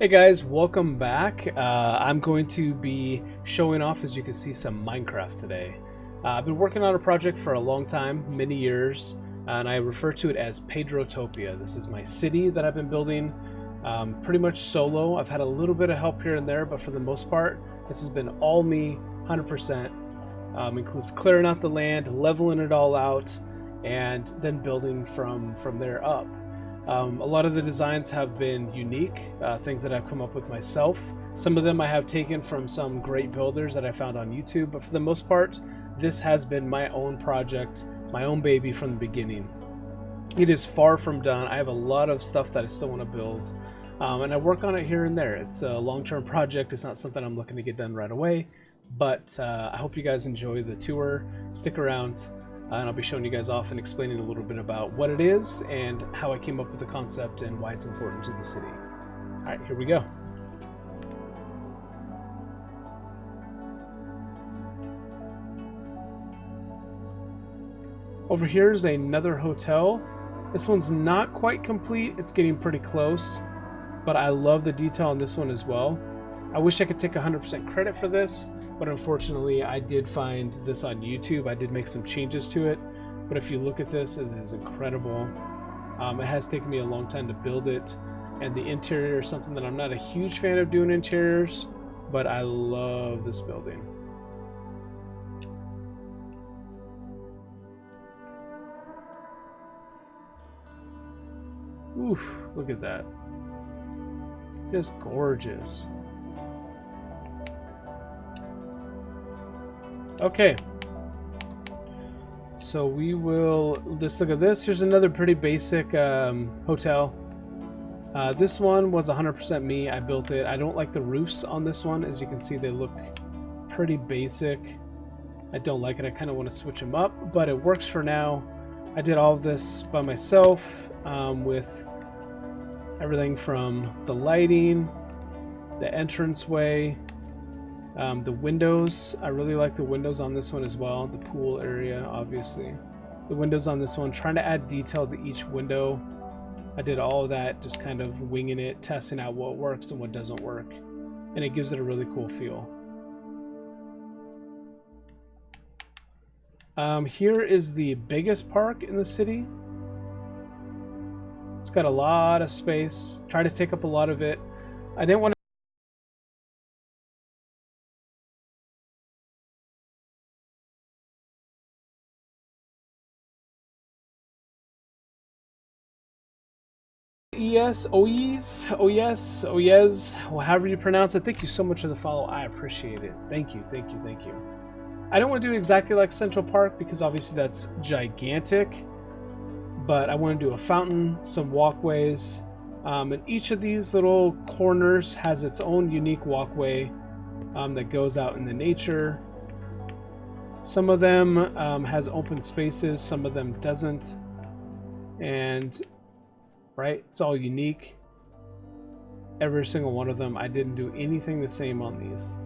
Hey guys, welcome back. I'm going to be showing off, as you can see, some Minecraft today. I've been working on a project for a long time, many years, and I refer to it as Pedrotopia. This is my city that I've been building pretty much solo. I've had a little bit of help here and there, but for the most part, this has been all me, 100%. Includes clearing out the land, leveling it all out, and then building from there up. A lot of the designs have been unique, things that I've come up with myself. Some of them I have taken from some great builders that I found on YouTube, but for the most part, this has been my own project, my own baby from the beginning. It is far from done. I have a lot of stuff that I still want to build, and I work on it here and there. It's a long-term project. It's not something I'm looking to get done right away, but I hope you guys enjoy the tour. Stick around. And I'll be showing you guys off and explaining a little bit about what it is and how I came up with the concept and why it's important to the city. Alright, here we go. Over here is another hotel. This one's not quite complete. It's getting pretty close, but I love the detail on this one as well. I wish I could take 100% credit for this, but unfortunately I did find this on YouTube. I did make some changes to it, but if you look at this, it is incredible. It has taken me a long time to build it, and the interior is something that I'm not a huge fan of doing interiors, but I love this building. Oof, look at that. Just gorgeous. Okay, so we will just look at this. Here's another pretty basic hotel. This one was 100% me. I built it. I don't like the roofs on this one. As you can see, they look pretty basic. I don't like it. I kind of want to switch them up, but it works for now. I did all of this by myself with everything from the lighting, the entranceway, the windows. I really like the windows on this one as well. The pool area, obviously. The windows on this one, trying to add detail to each window. I did all of that, just kind of winging it, testing out what works and what doesn't work. And it gives it a really cool feel. Here is the biggest park in the city. It's got a lot of space. Try to take up a lot of it. I didn't want to yes, oh yes, oh yes, oh yes, well, however you pronounce it. Thank you so much for the follow. I appreciate it. Thank you, thank you, thank you. I don't want to do exactly like Central Park because obviously that's gigantic, but I want to do a fountain, some walkways, and each of these little corners has its own unique walkway that goes out in the nature. Some of them has open spaces, some of them doesn't, and right, it's all unique. Every single one of them. I didn't do anything the same on these.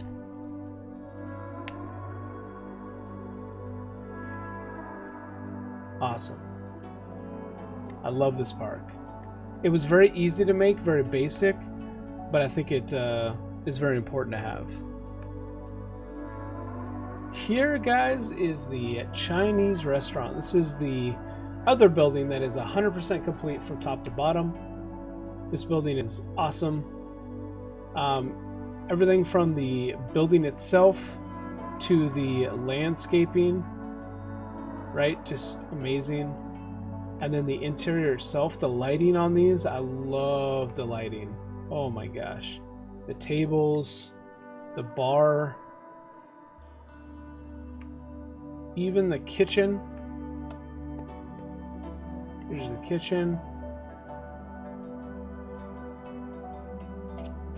Awesome. I love this park. It was very easy to make, very basic, but I think it is very important to have. Here, guys, is the Chinese restaurant. This is the other building that is 100% complete from top to bottom. This building is awesome. Everything from the building itself to the landscaping, right? Just amazing. And then the interior itself, the lighting on these, I love the lighting. Oh my gosh. The tables, the bar, even the kitchen. Here's the kitchen.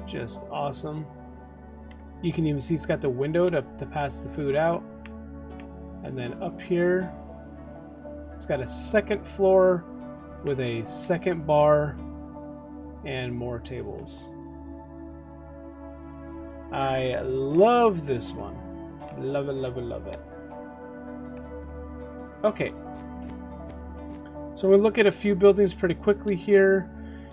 Just awesome. You can even see it's got the window to pass the food out. And then up here, it's got a second floor with a second bar and more tables. I love this one. Love it, love it, love it. Okay. So we'll look at a few buildings pretty quickly here.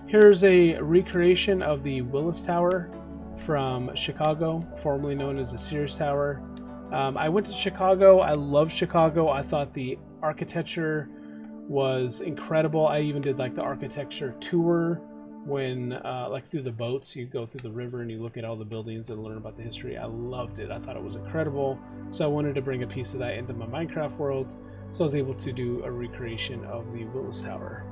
Here's a recreation of the Willis Tower from Chicago, formerly known as the Sears Tower. I went to Chicago. I love Chicago. I thought the architecture was incredible. I even did like the architecture tour when like through the boats. You go through the river and you look at all the buildings and learn about the history. I loved it. I thought it was incredible. So I wanted to bring a piece of that into my Minecraft world. So I was able to do a recreation of the Willis Tower.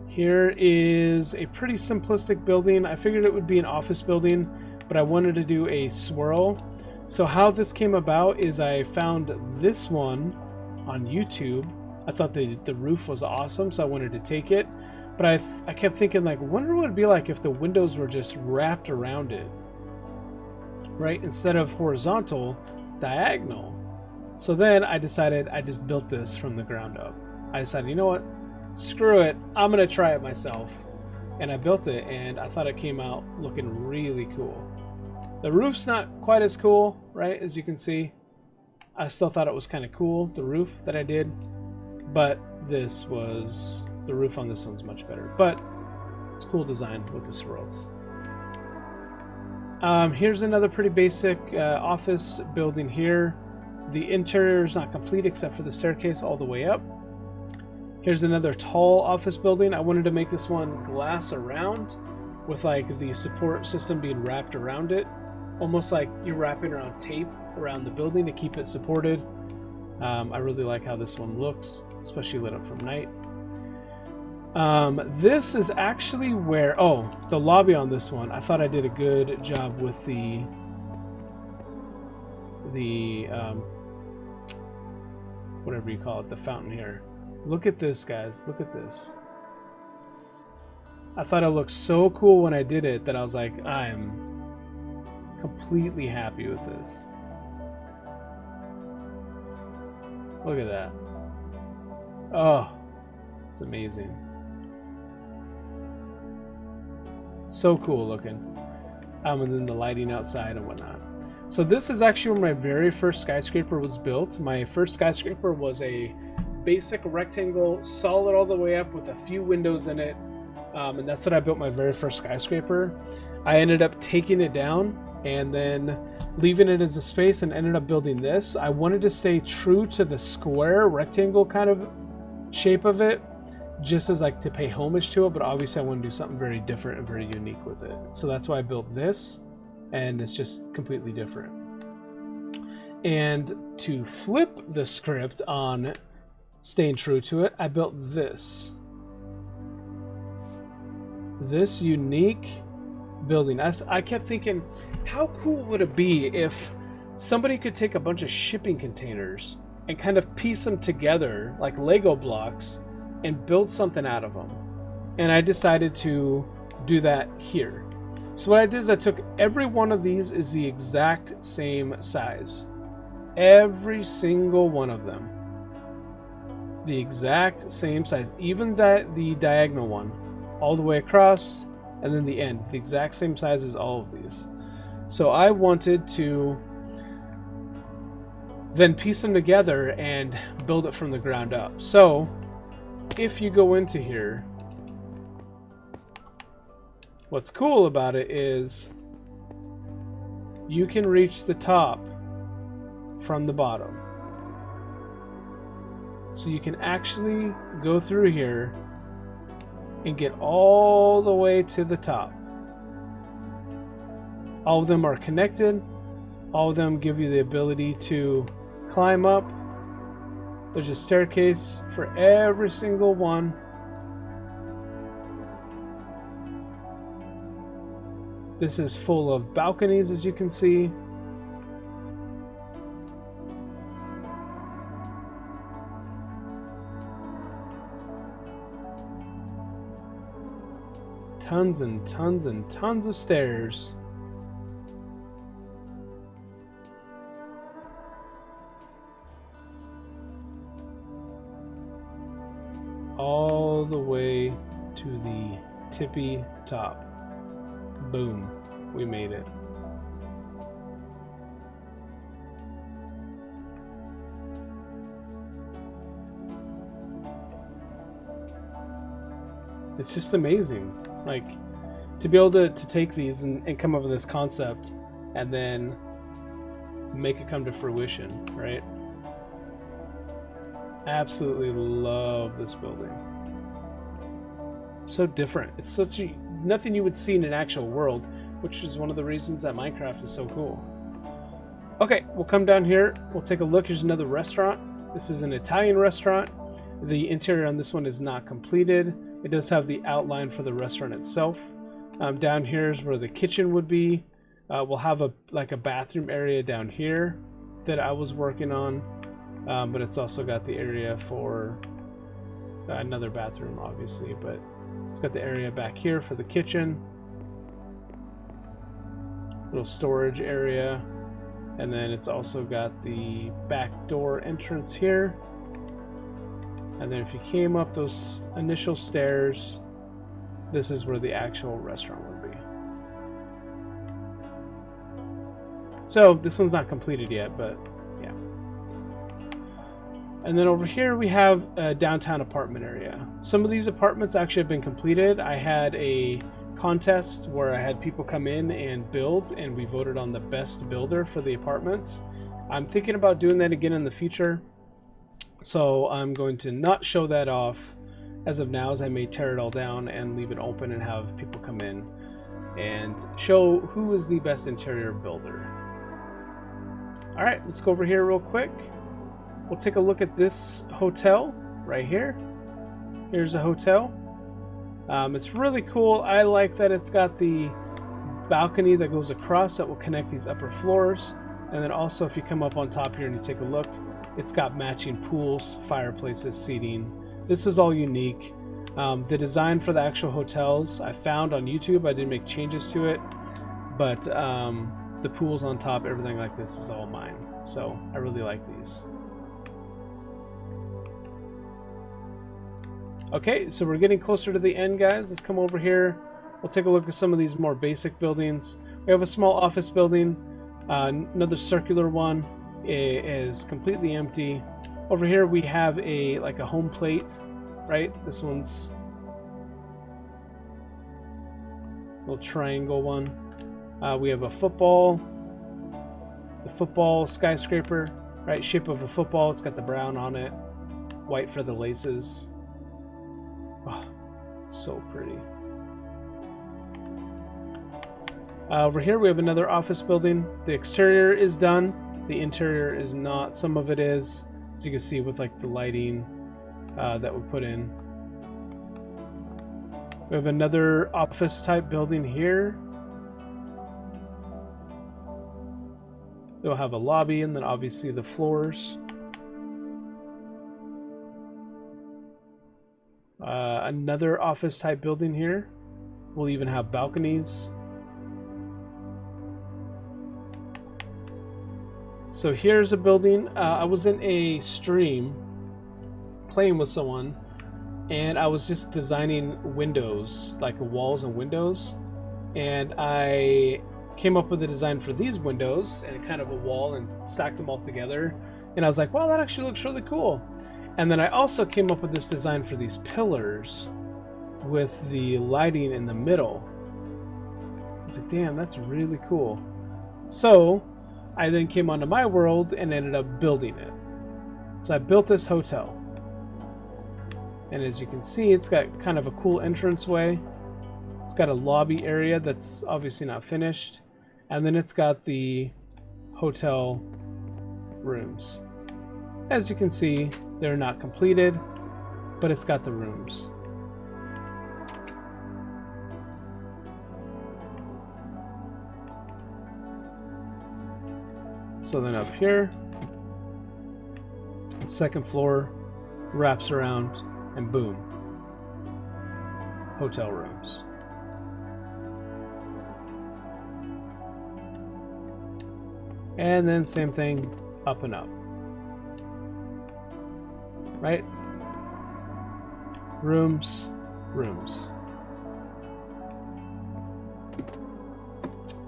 Here is a pretty simplistic building. I figured it would be an office building, but I wanted to do a swirl. So how this came about is I found this one on YouTube. I thought the roof was awesome, so I wanted to take it. But I kept thinking, like, wonder what it'd be like if the windows were just wrapped around it, right? Instead of horizontal, diagonal. So then I decided I just built this from the ground up. I decided, you know what? Screw it. I'm going to try it myself. And I built it, and I thought it came out looking really cool. The roof's not quite as cool, right? As you can see. I still thought it was kind of cool, the roof that I did. But the roof on this one's much better. But it's cool design with the swirls. Here's another pretty basic office building here. The interior is not complete except for the staircase all the way up. Here's another tall office building. I wanted to make this one glass around with like the support system being wrapped around it. Almost like you're wrapping around tape around the building to keep it supported. I really like how this one looks, especially lit up from night. This is actually where, the lobby on this one. I thought I did a good job with the whatever you call it, the fountain here. Look at this, guys. Look at this. I thought it looked so cool when I did it that I was like, I am completely happy with this. Look at that. Oh, it's amazing. So cool looking. And then the lighting outside and whatnot. So this is actually where my very first skyscraper was built. My first skyscraper was a basic rectangle, solid all the way up with a few windows in it. And that's what I built my very first skyscraper. I ended up taking it down and then leaving it as a space and ended up building this. I wanted to stay true to the square rectangle kind of shape of it, just as like to pay homage to it, but obviously I want to do something very different and very unique with it. So that's why I built this, and it's just completely different. And to flip the script on staying true to it, I built this unique building. I kept thinking, how cool would it be if somebody could take a bunch of shipping containers and kind of piece them together like Lego blocks and build something out of them? And I decided to do that here. So what I did is I took every one of these is the exact same size. Every single one of them. The exact same size. Even the diagonal one. All the way across, and then the end. The exact same size as all of these. So I wanted to then piece them together and build it from the ground up. So if you go into here, what's cool about it is you can reach the top from the bottom. So you can actually go through here and get all the way to the top. All of them are connected. All of them give you the ability to climb up. There's a staircase for every single one. This is full of balconies, as you can see. Tons and tons and tons of stairs. All the way to the tippy top. Boom, we made it. It's just amazing. Like, to be able to take these and come up with this concept and then make it come to fruition, right? Absolutely love this building. So different. It's such a nothing you would see in an actual world, which is one of the reasons that Minecraft is so cool. Okay, we'll come down here. We'll take a look. Here's another restaurant. This is an Italian restaurant. The interior on this one is not completed. It does have the outline for the restaurant itself. Down here is where the kitchen would be. We'll have a bathroom area down here that I was working on, but it's also got the area for another bathroom, obviously, but it's got the area back here for the kitchen, little storage area, and then it's also got the back door entrance here. And then if you came up those initial stairs, this is where the actual restaurant would be. So this one's not completed yet, but yeah. And then over here we have a downtown apartment area. Some of these apartments actually have been completed. I had a contest where I had people come in and build, and we voted on the best builder for the apartments. I'm thinking about doing that again in the future. So I'm going to not show that off as of now, as I may tear it all down and leave it open and have people come in and show who is the best interior builder. All right, let's go over here real quick. We'll take a look at this hotel right here. Here's a hotel. It's really cool. I like that it's got the balcony that goes across that will connect these upper floors. And then also, if you come up on top here and you take a look, it's got matching pools, fireplaces, seating. This is all unique. The design for the actual hotels I found on YouTube. I didn't make changes to it, but the pools on top, everything like this is all mine. So I really like these. Okay, so we're getting closer to the end, guys. Let's come over here. We'll take a look at some of these more basic buildings. We have a small office building, another circular one. It is completely empty. Over here we have a home plate, right? This one's a little triangle one. We have a football, the football skyscraper, right? Shape of a football. It's got the brown on it, white for the laces. Oh, so pretty. Over here we have another office building. The exterior is done. The interior is not. Some of it is, as you can see with like the lighting that we put in. We have another office type building here. They'll have a lobby and then obviously the floors. Another office type building here. We'll even have balconies. So here's a building. I was in a stream playing with someone, and I was just designing windows, like walls and windows, and I came up with a design for these windows and kind of a wall and stacked them all together, and I was like, wow, that actually looks really cool. And then I also came up with this design for these pillars with the lighting in the middle. I was like, damn, that's really cool. So I then came onto my world and ended up building it. So I built this hotel. And as you can see, it's got kind of a cool entranceway. It's got a lobby area that's obviously not finished. And then it's got the hotel rooms. As you can see, they're not completed, but it's got the rooms. So then up here, the second floor wraps around and boom, hotel rooms. And then same thing up and up. Right? Rooms, rooms.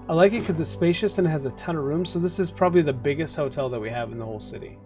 I like it because it's spacious and it has a ton of rooms. So this is probably the biggest hotel that we have in the whole city.